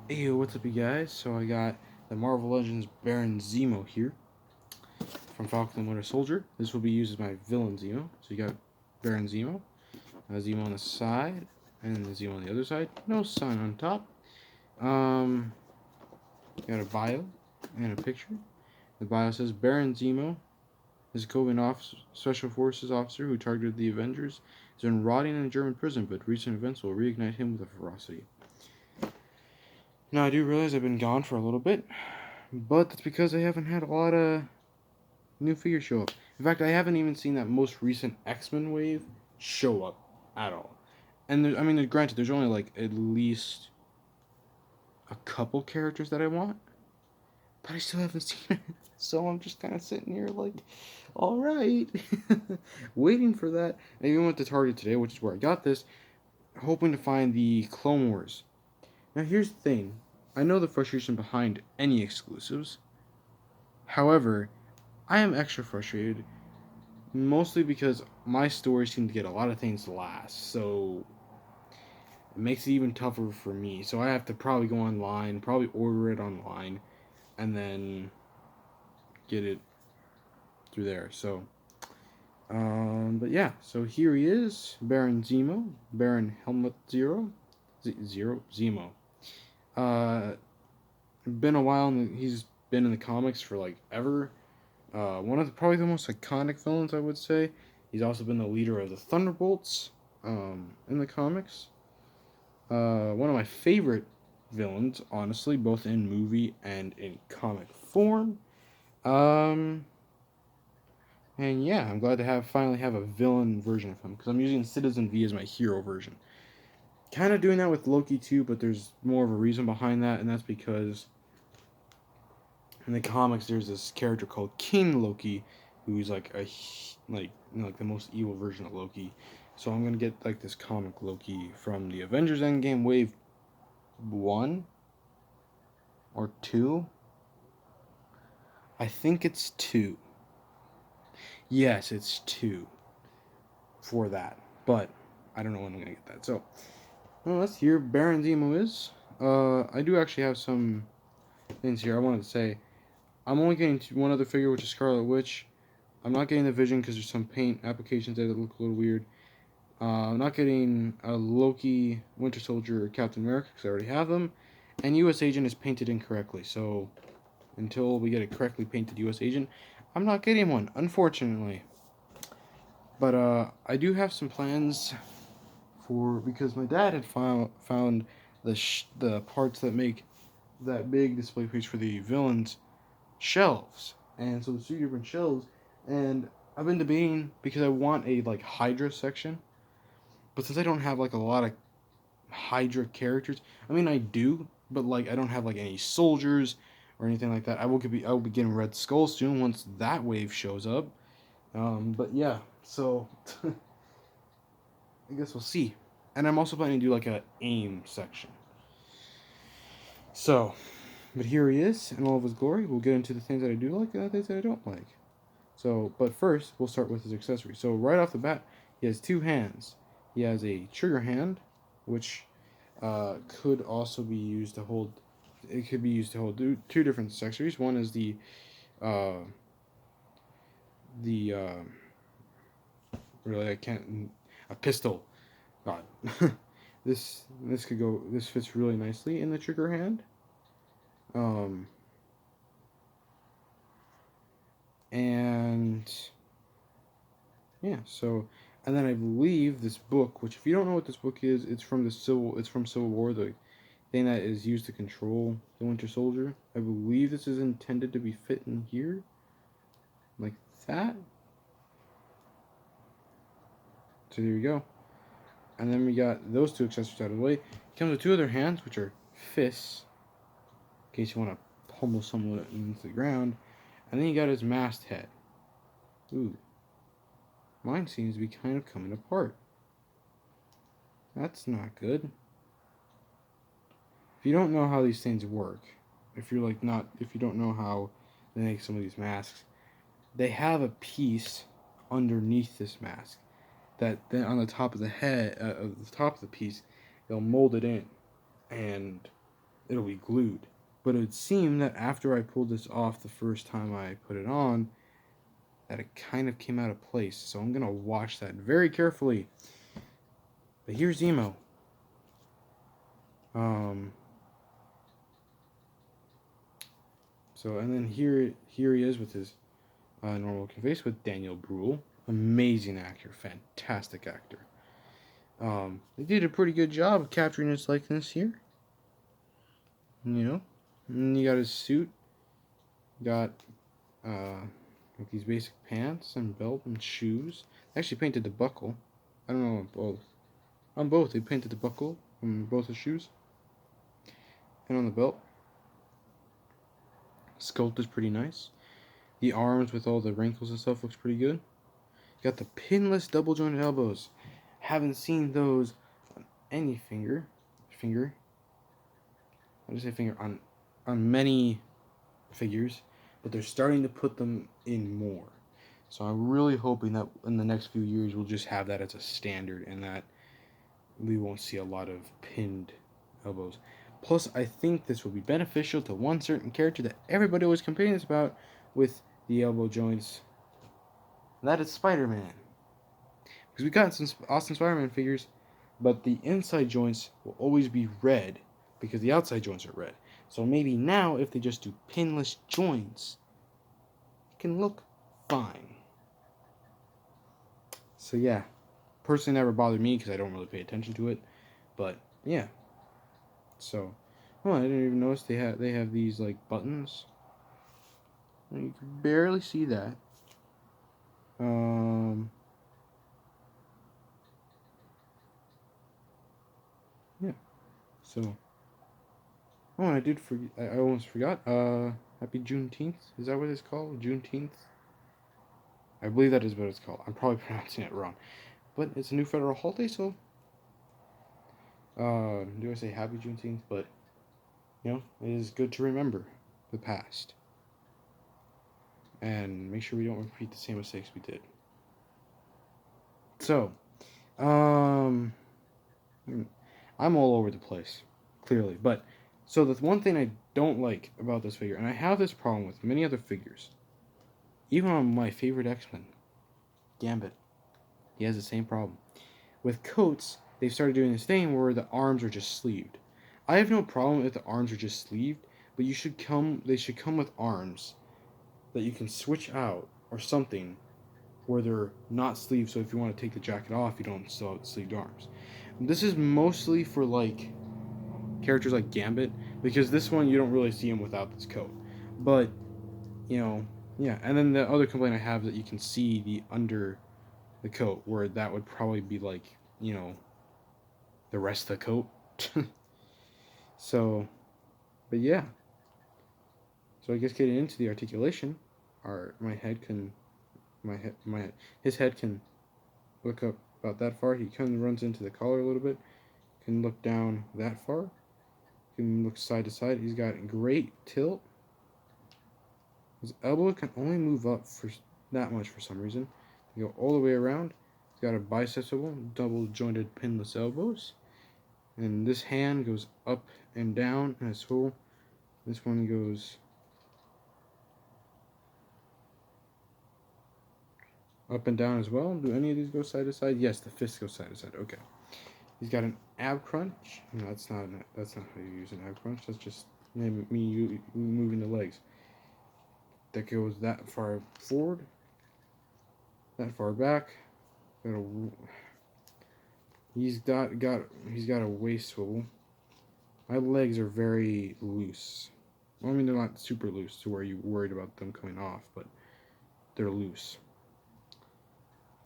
Hey, what's up, you guys? So I got the Marvel Legends Baron Zemo here from Falcon and Winter Soldier. This will be used as my villain Zemo. So you got Baron Zemo, Zemo on the side, and the Zemo on the other side. No sign on top. Um, got a bio and a picture. The bio says Baron Zemo is a Special Forces officer who targeted the Avengers. He's been rotting in a German prison, but recent events will reignite him with a ferocity. Now I do realize I've been gone for a little bit, but that's because I haven't had a lot of new figures show up. In fact, I haven't even seen that most recent X-Men wave show up at all. And granted, there's only like at least a couple characters that I want, but I still haven't seen it. So I'm just kind of sitting here like, all right, waiting for that. I even went to Target today, which is where I got this, hoping to find the Clone Wars. Now here's the thing. I know the frustration behind any exclusives. However, I am extra frustrated mostly because my stories seem to get a lot of things last, so it makes it even tougher for me. So I have to probably go online, probably order it online, and then get it through there. So, but yeah, so here he is, Baron Zemo, Baron Helmut Zemo. Uh, been a while, and he's been in the comics for like ever. One of probably the most iconic villains, I would say. He's also been the leader of the Thunderbolts in the comics. One of my favorite villains, honestly, both in movie and in comic form. Um, and yeah, I'm glad to finally have a villain version of him because I'm using Citizen V as my hero version. Kind of doing that with Loki too, but there's more of a reason behind that, and that's because in the comics there's this character called King Loki, who's like like the most evil version of Loki. So I'm gonna get like this comic Loki from the Avengers Endgame Wave 1 or 2. I think it's 2. Yes, it's 2 for that. But I don't know when I'm gonna get that. So well, let's hear Baron Zemo is. I do actually have some things here I wanted to say. I'm only getting one other figure, which is Scarlet Witch. I'm not getting the Vision because there's some paint applications there that look a little weird. I'm not getting a Loki, Winter Soldier, or Captain America because I already have them. And U.S. Agent is painted incorrectly, so until we get a correctly painted U.S. Agent, I'm not getting one, unfortunately. But I do have some plans for because my dad had found the parts that make that big display piece for the villains shelves, and so there's 2 different shelves, and I've been debating because I want a like Hydra section, but since I don't have like a lot of Hydra characters, I mean I do, but like I don't have like any soldiers or anything like that. I will be getting Red Skull soon once that wave shows up. But yeah, so I guess we'll see. And I'm also planning to do like a AIM section. So, but here he is in all of his glory. We'll get into the things that I do like and the things that I don't like. So, but first, we'll start with his accessory. So, right off the bat, he has 2 hands. He has a trigger hand, which could also be used to hold. It could be used to hold 2 different accessories. One is uh, the really I can't a pistol. God, this could go. This fits really nicely in the trigger hand. Um, and yeah, so and then I believe this book, which if you don't know what this book is, it's from Civil War, the thing that is used to control the Winter Soldier. I believe this is intended to be fit in here, like that. So there you go. And then we got those 2 accessories out of the way. It comes with 2 other hands, which are fists, in case you want to pummel someone into the ground. And then you got his masthead. Ooh, mine seems to be kind of coming apart. That's not good. If you don't know how these things work, if you don't know how they make some of these masks, they have a piece underneath this mask that then on the top of the top of the piece, they'll mold it in, and it'll be glued. But it would seem that after I pulled this off the first time I put it on, that it kind of came out of place. So I'm gonna watch that very carefully. But here's Zemo. So and then here he is with his normal looking face with Daniel Bruhl, amazing actor, fantastic actor. They did a pretty good job of capturing his likeness here. You know, and you got his suit, got like these basic pants and belt and shoes. They actually painted the buckle. I don't know on both. On both, they painted the buckle on both the shoes and on the belt. Sculpt is pretty nice. The arms with all the wrinkles and stuff looks pretty good. Got the pinless double jointed elbows. Haven't seen those on any finger. I just say finger on many figures, but they're starting to put them in more. So I'm really hoping that in the next few years we'll just have that as a standard and that we won't see a lot of pinned elbows. Plus, I think this will be beneficial to one certain character that everybody always complains about with the elbow joints. And that is Spider-Man. Because we got some awesome Spider-Man figures, but the inside joints will always be red because the outside joints are red. So maybe now, if they just do pinless joints, it can look fine. So yeah, personally never bothered me because I don't really pay attention to it. But yeah, so I didn't even notice they have these like buttons. You can barely see that. Yeah. So I did forget. I almost forgot. Happy Juneteenth. Is that what it's called? Juneteenth. I believe that is what it's called. I'm probably pronouncing it wrong, but it's a new federal holiday, so do I say Happy Juneteenth? But it is good to remember the past and make sure we don't repeat the same mistakes we did. So, I'm all over the place, clearly, but so the one thing I don't like about this figure, and I have this problem with many other figures, even on my favorite X-Men, Gambit, he has the same problem. With coats, they've started doing this thing where the arms are just sleeved. I have no problem if the arms are just sleeved, but they should come with arms that you can switch out or something where they're not sleeved, so if you want to take the jacket off, you don't still have sleeved arms. This is mostly for like characters like Gambit, because this one you don't really see him without this coat. But yeah. And then the other complaint I have is that you can see the under the coat, where that would probably be like the rest of the coat. So, but yeah. So I guess getting into the articulation, his head can look up about that far. He kind of runs into the collar a little bit. Can look down that far. Can look side to side. He's got great tilt. His elbow can only move up for that much for some reason. You go all the way around. He's got a bicepsable, double jointed pinless elbows. And this hand goes up and down as well. This one goes up and down as well. Do any of these go side to side? Yes, the fist goes side to side. Okay. He's got an ab crunch. No, that's not how you use an ab crunch. That's just me moving the legs. That goes that far forward, that far back. He's got a waist swivel. My legs are very loose. Well, I mean, they're not super loose to where you're worried about them coming off, but they're loose.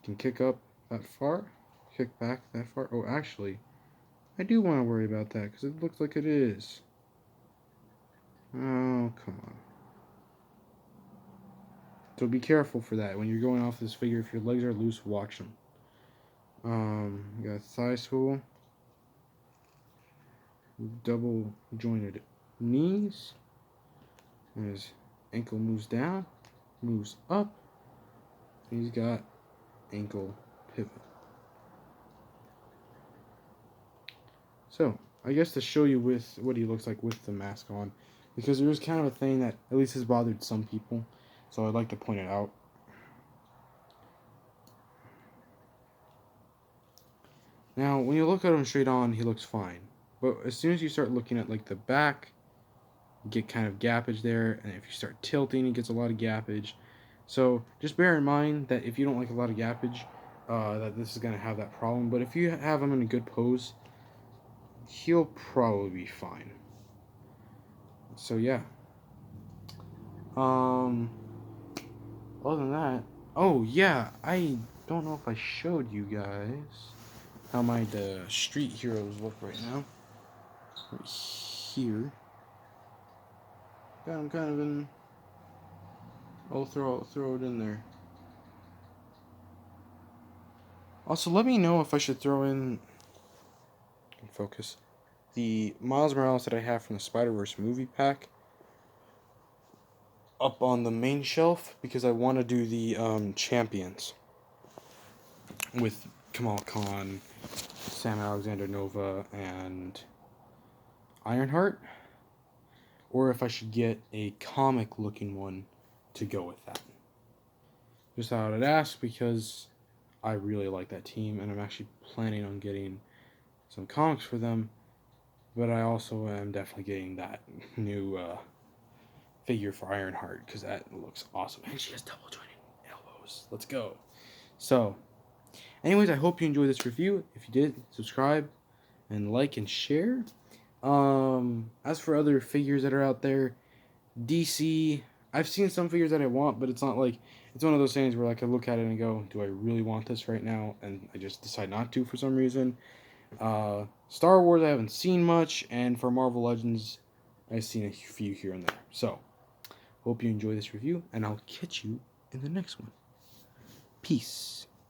Can kick up that far, kick back that far. Oh, actually, I do want to worry about that because it looks like it is. Oh, come on. So be careful for that. When you're going off this figure, if your legs are loose, watch them. You got thigh swivel. Double jointed knees. And his ankle moves down, moves up. He's got ankle pivot. So, I guess to show you with what he looks like with the mask on, because there is kind of a thing that at least has bothered some people, so I'd like to point it out. Now, when you look at him straight on, he looks fine, but as soon as you start looking at like the back, you get kind of gappage there, and if you start tilting, it gets a lot of gappage. So just bear in mind that if you don't like a lot of gappage, that this is going to have that problem. But if you have him in a good pose, he'll probably be fine. So yeah. Other than that, oh yeah, I don't know if I showed you guys how my street heroes look right now. Right here. Got them kind of in. I'll throw it in there. Also, let me know if I should throw in focus the Miles Morales that I have from the Spider-Verse movie pack up on the main shelf, because I want to do the champions with Kamal Khan, Sam Alexander Nova, and Ironheart, or if I should get a comic looking one to go with that. Just thought I'd ask because I really like that team, and I'm actually planning on getting some comics for them, but I also am definitely getting that new figure for Ironheart, because that looks awesome. And she has double jointed elbows. Let's go. So, anyways, I hope you enjoyed this review. If you did, subscribe and like and share. As for other figures that are out there, DC, I've seen some figures that I want, but it's not like, it's one of those things where like I look at it and go, do I really want this right now? And I just decide not to for some reason. Star Wars, I haven't seen much, and for Marvel Legends, I've seen a few here and there. So, hope you enjoy this review, and I'll catch you in the next one. Peace.